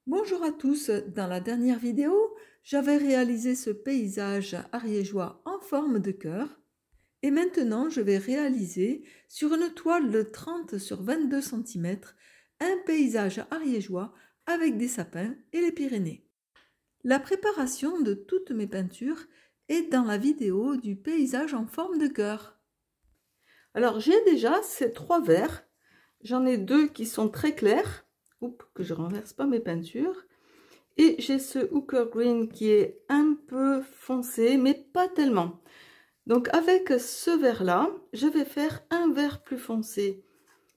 Bonjour à tous, dans la dernière vidéo, j'avais réalisé ce paysage ariégeois en forme de cœur et maintenant je vais réaliser sur une toile de 30 sur 22 cm un paysage ariégeois avec des sapins et les Pyrénées. La préparation de toutes mes peintures est dans la vidéo du paysage en forme de cœur. Alors j'ai déjà ces trois verres, j'en ai deux qui sont très clairs. Oups, que je renverse pas mes peintures. Et j'ai ce Hooker Green qui est un peu foncé, mais pas tellement. Donc avec ce vert là, je vais faire un vert plus foncé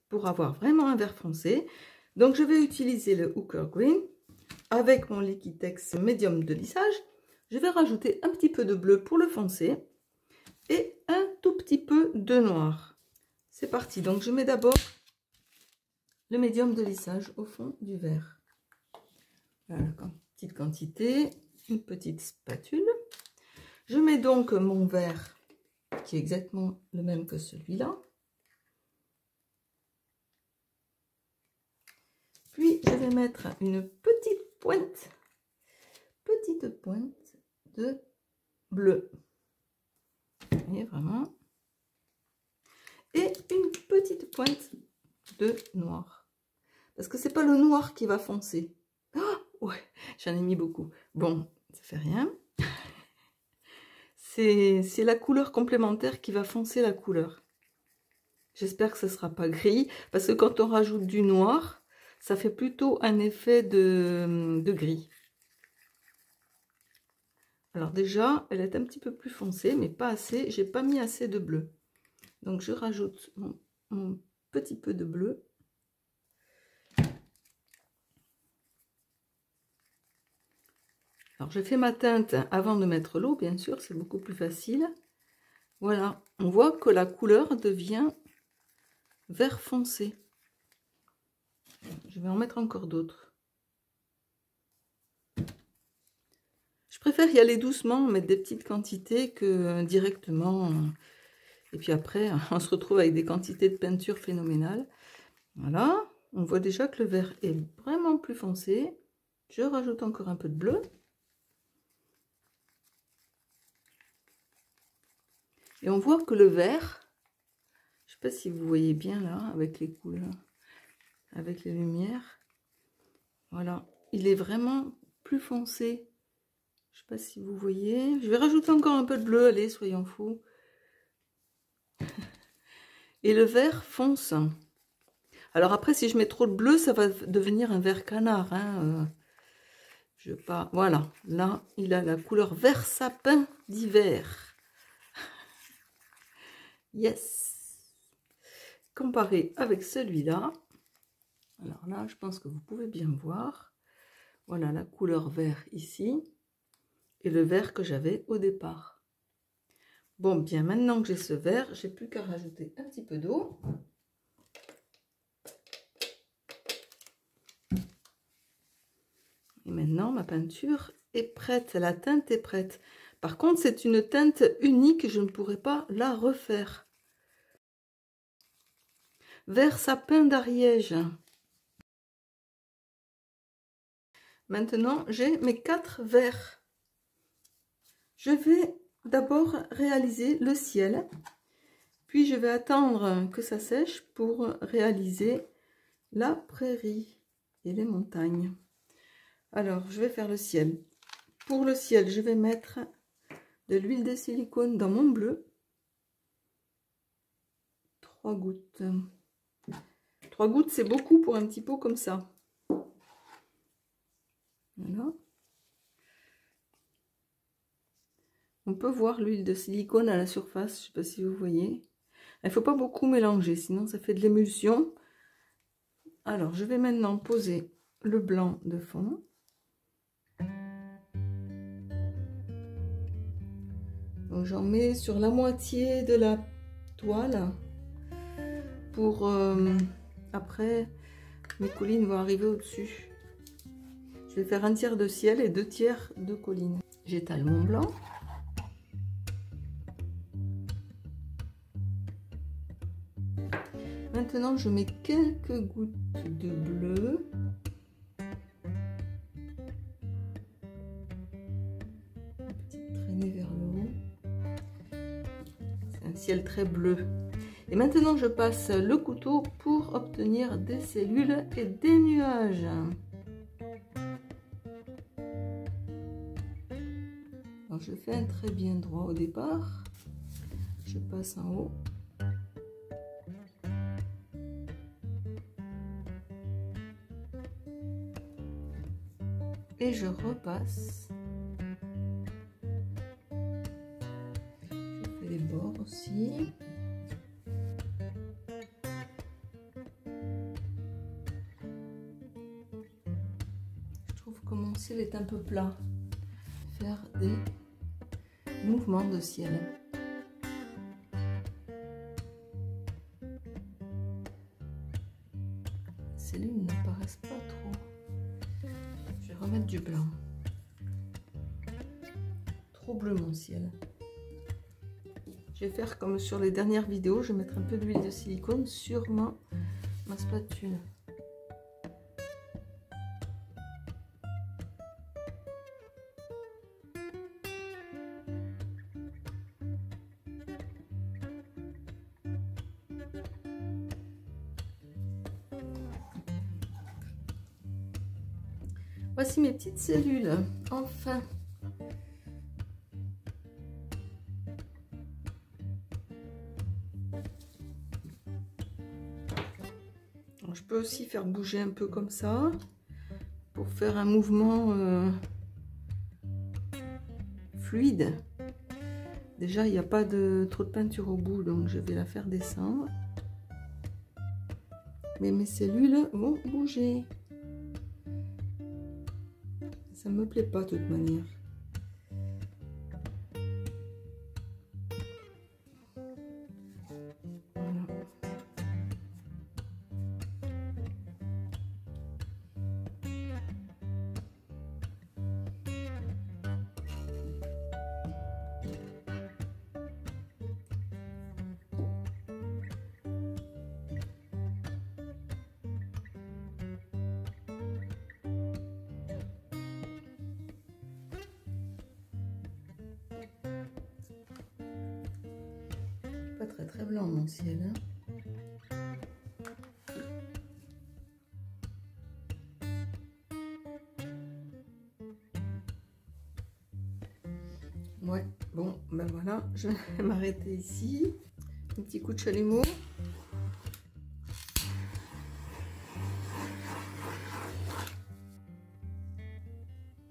pour avoir vraiment un vert foncé. Donc je vais utiliser le Hooker Green avec mon Liquitex médium de lissage. Je vais rajouter un petit peu de bleu pour le foncé et un tout petit peu de noir. C'est parti, donc je mets d'abord le médium de lissage au fond du verre. Voilà, petite quantité, une petite spatule. Je mets donc mon verre qui est exactement le même que celui-là. Puis je vais mettre une petite pointe de bleu. Vous voyez vraiment. Et une petite pointe de noir. Parce que c'est pas le noir qui va foncer. Oh, ouais, j'en ai mis beaucoup. Bon, ça fait rien. C'est la couleur complémentaire qui va foncer la couleur. J'espère que ce ne sera pas gris. Parce que quand on rajoute du noir, ça fait plutôt un effet de gris. Alors déjà, elle est un petit peu plus foncée, mais pas assez. J'ai pas mis assez de bleu. Donc je rajoute mon petit peu de bleu. Alors je fais ma teinte avant de mettre l'eau, bien sûr, c'est beaucoup plus facile. Voilà, on voit que la couleur devient vert foncé. Je vais en mettre encore d'autres. Je préfère y aller doucement, mettre des petites quantités que directement. Et puis après, on se retrouve avec des quantités de peinture phénoménales. Voilà, on voit déjà que le vert est vraiment plus foncé. Je rajoute encore un peu de bleu. Et on voit que le vert, je ne sais pas si vous voyez bien là, avec les couleurs, avec les lumières. Voilà, il est vraiment plus foncé. Je ne sais pas si vous voyez. Je vais rajouter encore un peu de bleu, allez, soyons fous. Et le vert fonce. Alors après, si je mets trop de bleu, ça va devenir un vert canard. Hein. Je veux pas. Voilà, là, il a la couleur vert sapin d'hiver. Yes. Comparé avec celui-là. Alors là, je pense que vous pouvez bien voir. Voilà la couleur vert ici. Et le vert que j'avais au départ. Bon, bien, maintenant que j'ai ce vert, j'ai plus qu'à rajouter un petit peu d'eau. Et maintenant, ma peinture est prête, la teinte est prête. Par contre, c'est une teinte unique, je ne pourrai pas la refaire. Vert sapin d'Ariège. Maintenant, j'ai mes 4 verres. Je vais d'abord réaliser le ciel, puis je vais attendre que ça sèche pour réaliser la prairie et les montagnes. Alors, je vais faire le ciel. Pour le ciel, je vais mettre de l'huile de silicone dans mon bleu. 3 gouttes. 3 gouttes, c'est beaucoup pour un petit pot comme ça. Voilà. On peut voir l'huile de silicone à la surface, je ne sais pas si vous voyez. Il ne faut pas beaucoup mélanger, sinon ça fait de l'émulsion. Alors, je vais maintenant poser le blanc de fond. Donc, j'en mets sur la moitié de la toile pour après mes collines vont arriver au-dessus. Je vais faire un tiers de ciel et 2 tiers de collines. J'étale mon blanc. Maintenant, je mets quelques gouttes de bleu. ciel très bleu. Et maintenant, je passe le couteau pour obtenir des cellules et des nuages. Alors, je fais un trait bien droit au départ. Je passe en haut. Et je repasse. Je fais les bords aussi. Je trouve que mon ciel est un peu plat. Faire des mouvements de ciel. Ces lunes ne paraissent pas trop. Je vais remettre du blanc. Trop bleu mon ciel. Je vais faire comme sur les dernières vidéos, je vais mettre un peu d'huile de silicone sur ma spatule. Voici mes petites cellules, enfin. Alors, je peux aussi faire bouger un peu comme ça, pour faire un mouvement fluide. Déjà, il n'y a pas trop de peinture au bout, donc je vais la faire descendre. Mais mes cellules vont bouger. Ça me plaît pas de toute manière. Voilà. Pas très blanc mon ciel, hein. Ouais, bon, ben voilà, je vais m'arrêter ici. Un petit coup de chalumeau.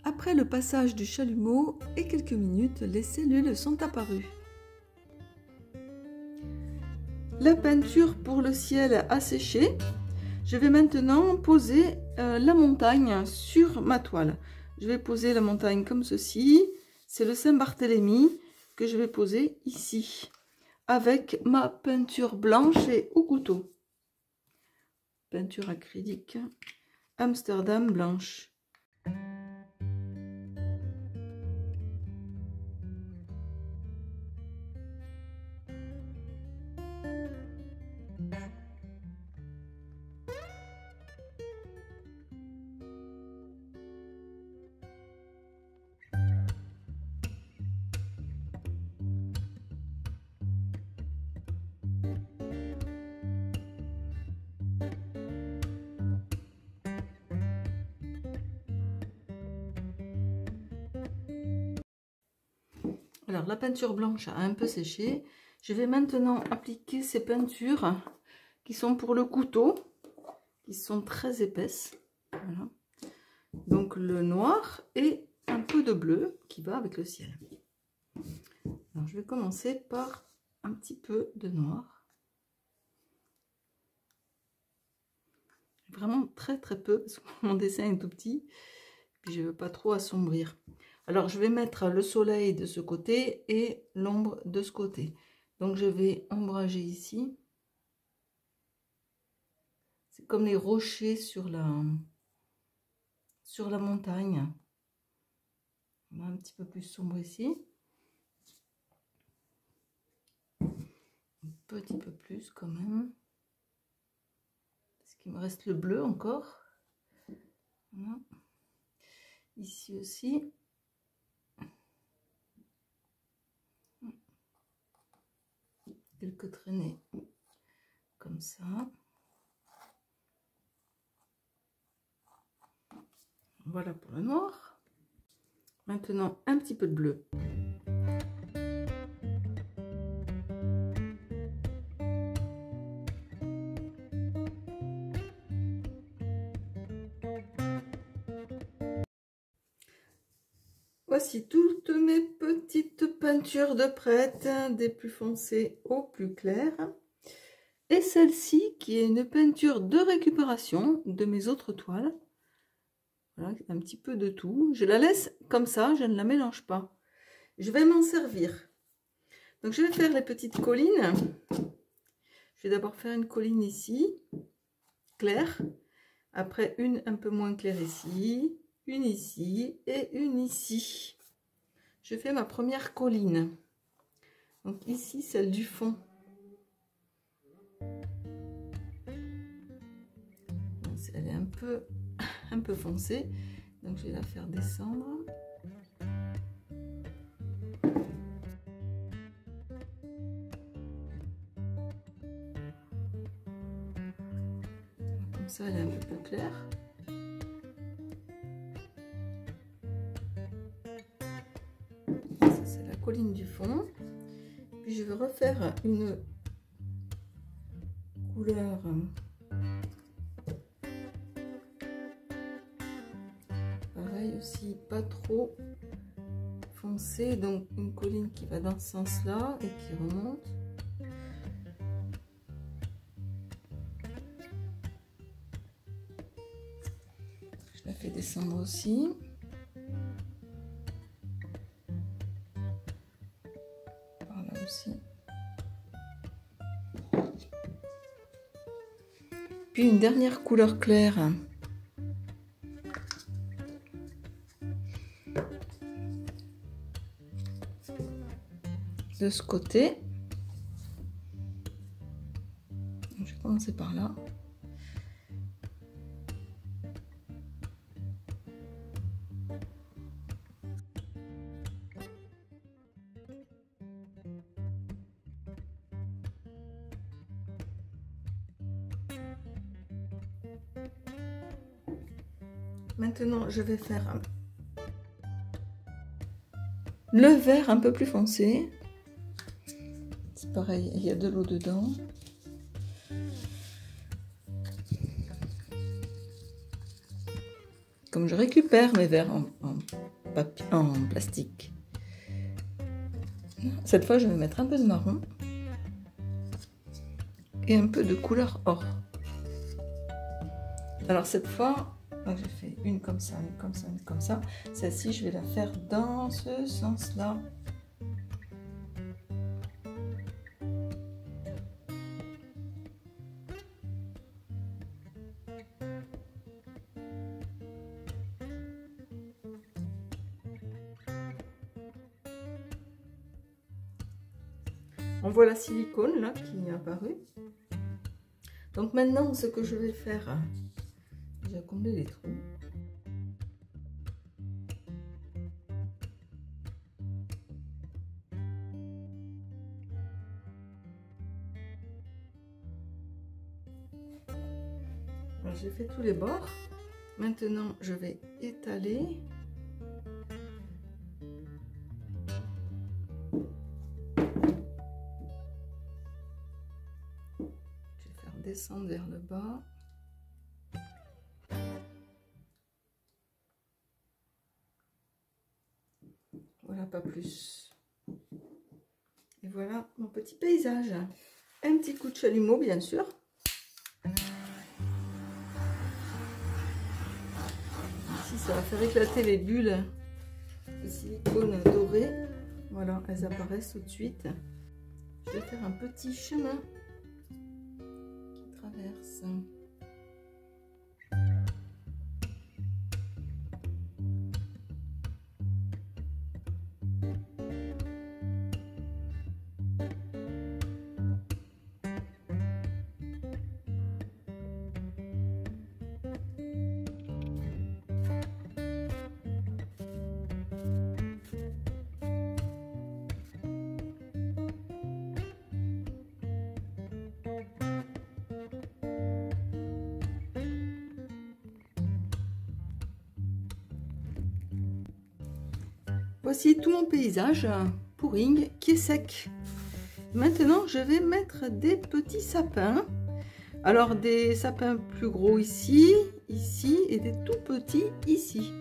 Après le passage du chalumeau et quelques minutes, les cellules sont apparues. La peinture pour le ciel a séché. Je vais maintenant poser la montagne sur ma toile. Je vais poser la montagne comme ceci. C'est le Saint-Barthélemy que je vais poser ici. Avec ma peinture blanche et au couteau. Peinture acrylique Amsterdam blanche. Alors la peinture blanche a un peu séché. Je vais maintenant appliquer ces peintures qui sont pour le couteau, qui sont très épaisses. Voilà. Donc le noir et un peu de bleu qui va avec le ciel. Alors je vais commencer par un petit peu de noir. Vraiment très peu parce que mon dessin est tout petit. Puis je ne veux pas trop assombrir. Alors je vais mettre le soleil de ce côté et l'ombre de ce côté. Donc je vais ombrager ici. C'est comme les rochers sur la montagne. On va un petit peu plus sombre ici. Un petit peu plus quand même. Parce qu'il me reste le bleu encore. Voilà. Ici aussi. quelques traînées comme ça. Voilà pour le noir. Maintenant, un petit peu de bleu. Voici toutes mes petites peintures de prête, des plus foncées aux plus claires. Et celle-ci qui est une peinture de récupération de mes autres toiles. Voilà, un petit peu de tout. Je la laisse comme ça, je ne la mélange pas. Je vais m'en servir. Donc je vais faire les petites collines. Je vais d'abord faire une colline ici, claire. Après une un peu moins claire ici, une ici et une ici. Je fais ma première colline. Donc ici, celle du fond. Elle est un peu foncée, donc je vais la faire descendre. Comme ça, elle est un peu plus claire. Ça, c'est la colline du fond. Puis je vais refaire une couleur pareil aussi, pas trop foncée, donc une colline qui va dans ce sens-là et qui remonte. Je la fais descendre aussi. Par là aussi. Puis une dernière couleur claire. De ce côté. Donc, je vais commencer par là. Maintenant, je vais faire le vert un peu plus foncé. C'est pareil, il y a de l'eau dedans. Comme je récupère mes verres en plastique. Cette fois, je vais mettre un peu de marron et un peu de couleur or. Alors cette fois, j'ai fait une comme ça, une comme ça, une comme ça. Celle-ci, je vais la faire dans ce sens-là. On voit la silicone là qui est apparue. Donc maintenant, ce que je vais faire, je vais combler les trous. J'ai fait tous les bords. Maintenant, je vais étaler. Descendre vers le bas. Voilà, pas plus. Et voilà mon petit paysage. Un petit coup de chalumeau, bien sûr. Ici, ça va faire éclater les bulles de silicone doré. Voilà, elles apparaissent tout de suite. Je vais faire un petit chemin qui traverse. Voici tout mon paysage Pouring qui est sec. Maintenant, je vais mettre des petits sapins. Alors, des sapins plus gros ici, ici, et des tout petits ici.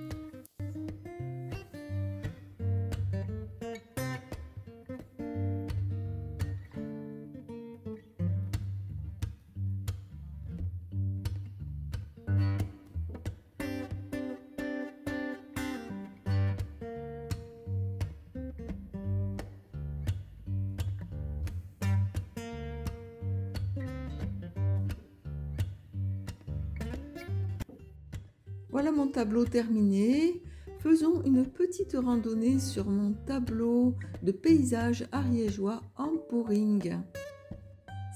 Voilà mon tableau terminé. Faisons une petite randonnée sur mon tableau de paysage ariégeois en Pouring.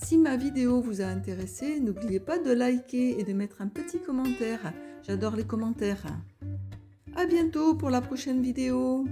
Si ma vidéo vous a intéressé, n'oubliez pas de liker et de mettre un petit commentaire. J'adore les commentaires. À bientôt pour la prochaine vidéo.